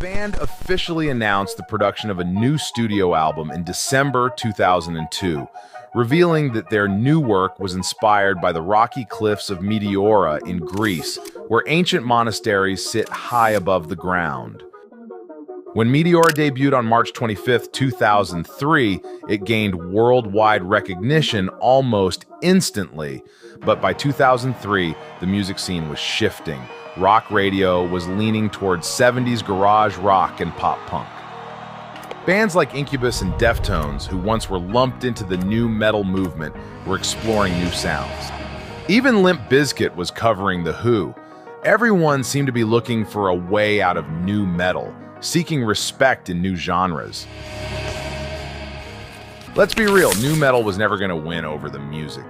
band officially announced the production of a new studio album in December 2002, revealing that their new work was inspired by the rocky cliffs of Meteora in Greece, where ancient monasteries sit high above the ground. When Meteora debuted on March 25, 2003, it gained worldwide recognition almost instantly. But by 2003, the music scene was shifting. Rock radio was leaning towards 70s garage rock and pop punk. Bands like Incubus and Deftones, who once were lumped into the new metal movement, were exploring new sounds. Even Limp Bizkit was covering The Who. Everyone seemed to be looking for a way out of new metal, seeking respect in new genres. Let's be real, new metal was never going to win over the music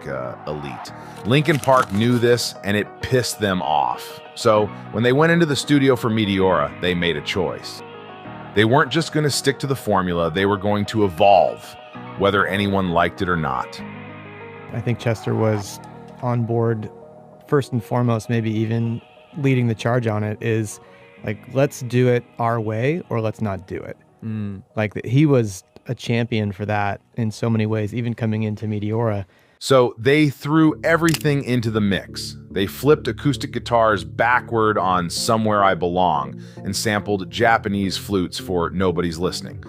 elite. Linkin Park knew this, and it pissed them off. So when they went into the studio for Meteora, they made a choice. They weren't just going to stick to the formula, they were going to evolve, whether anyone liked it or not. I think Chester was on board first and foremost, maybe even leading the charge on it, is like, let's do it our way or let's not do it. Like, he was a champion for that in so many ways, even coming into Meteora. So they threw everything into the mix. They flipped acoustic guitars backward on Somewhere I Belong and sampled Japanese flutes for Nobody's Listening.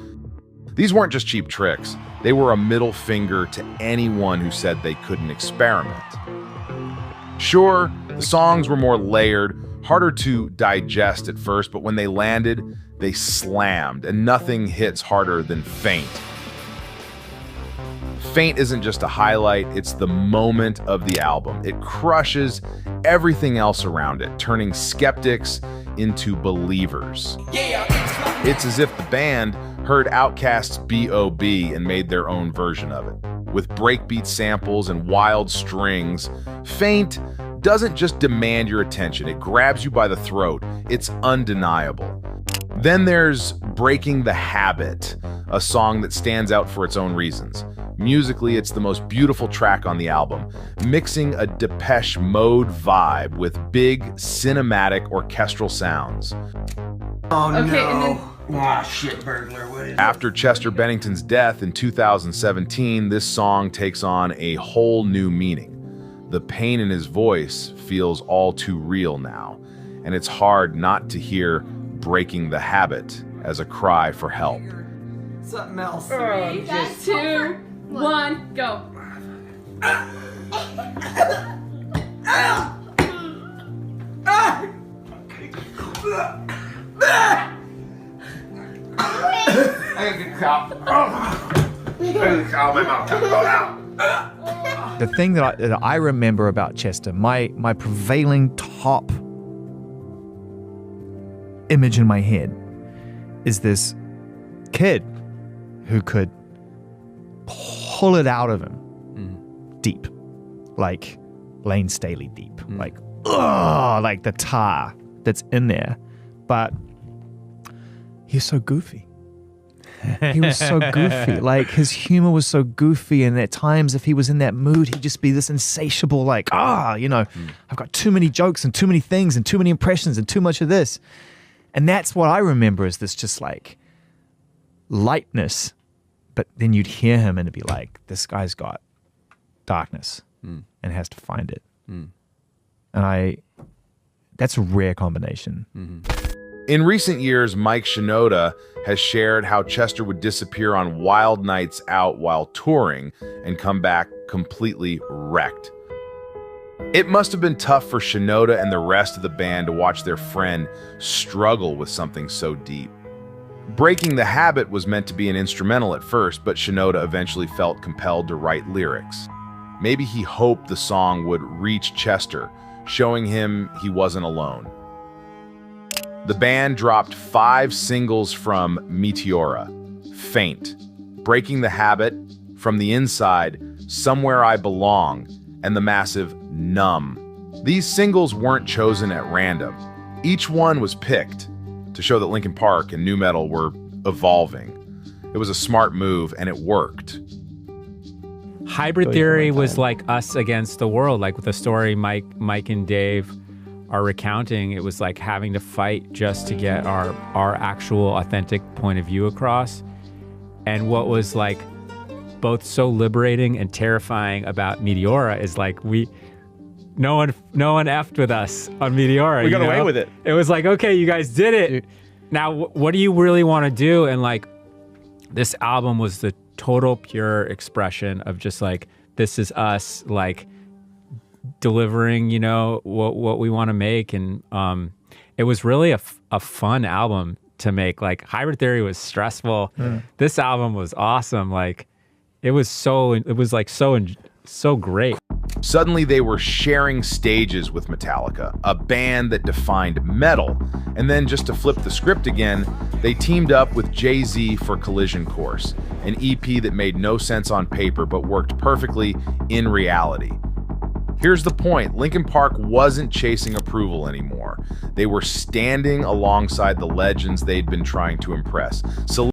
These weren't just cheap tricks. They were a middle finger to anyone who said they couldn't experiment. Sure, the songs were more layered, harder to digest at first, but when they landed, they slammed, and nothing hits harder than Faint. Faint isn't just a highlight, it's the moment of the album. It crushes everything else around it, turning skeptics into believers. It's as if the band heard Outkast's B.O.B. and made their own version of it. With breakbeat samples and wild strings, Faint doesn't just demand your attention, it grabs you by the throat. It's undeniable. Then there's Breaking the Habit, a song that stands out for its own reasons. Musically, it's the most beautiful track on the album, mixing a Depeche Mode vibe with big, cinematic, orchestral sounds. Oh Okay, no. Ah, shit, burglar. What is it? After Chester Bennington's death in 2017, this song takes on a whole new meaning. The pain in his voice feels all too real now, and it's hard not to hear Breaking the Habit as a cry for help. Something else. 3, 2, 1, go. I can cough. My mouth can't go out. The thing that I remember about Chester, my prevailing top image in my head is this kid who could pull it out of him deep, like Lane Staley deep, like the tar that's in there. But he's so goofy. He was so goofy. Like, his humor was so goofy, and at times, if he was in that mood, he'd just be this insatiable, like, I've got too many jokes and too many things and too many impressions and too much of this. And that's what I remember, is this just like lightness. But then you'd hear him and it'd be like, this guy's got darkness and has to find it. And that's a rare combination. In recent years, Mike Shinoda has shared how Chester would disappear on wild nights out while touring and come back completely wrecked. It must have been tough for Shinoda and the rest of the band to watch their friend struggle with something so deep. Breaking the Habit was meant to be an instrumental at first, but Shinoda eventually felt compelled to write lyrics. Maybe he hoped the song would reach Chester, showing him he wasn't alone. The band dropped 5 singles from Meteora: Faint, Breaking the Habit, From the Inside, Somewhere I Belong, and the massive Numb. These singles weren't chosen at random. Each one was picked to show that Linkin Park and nu metal were evolving. It was a smart move, and it worked. Hybrid Theory was like us against the world, like with the story Mike and Dave our recounting, it was like having to fight just to get our actual authentic point of view across. And what was like both so liberating and terrifying about Meteora is like no one effed with us on Meteora. We got away with it. It was like, okay, you guys did it. Now, what do you really want to do? And like, this album was the total pure expression of just like, this is us, like delivering, you know, what we want to make. And it was really a fun album to make. Like Hybrid Theory was stressful. This album was awesome. Like it was so great. Suddenly they were sharing stages with Metallica, a band that defined metal. And then just to flip the script again, they teamed up with Jay-Z for Collision Course, an EP that made no sense on paper but worked perfectly in reality. Here's the point, Linkin Park wasn't chasing approval anymore. They were standing alongside the legends they'd been trying to impress.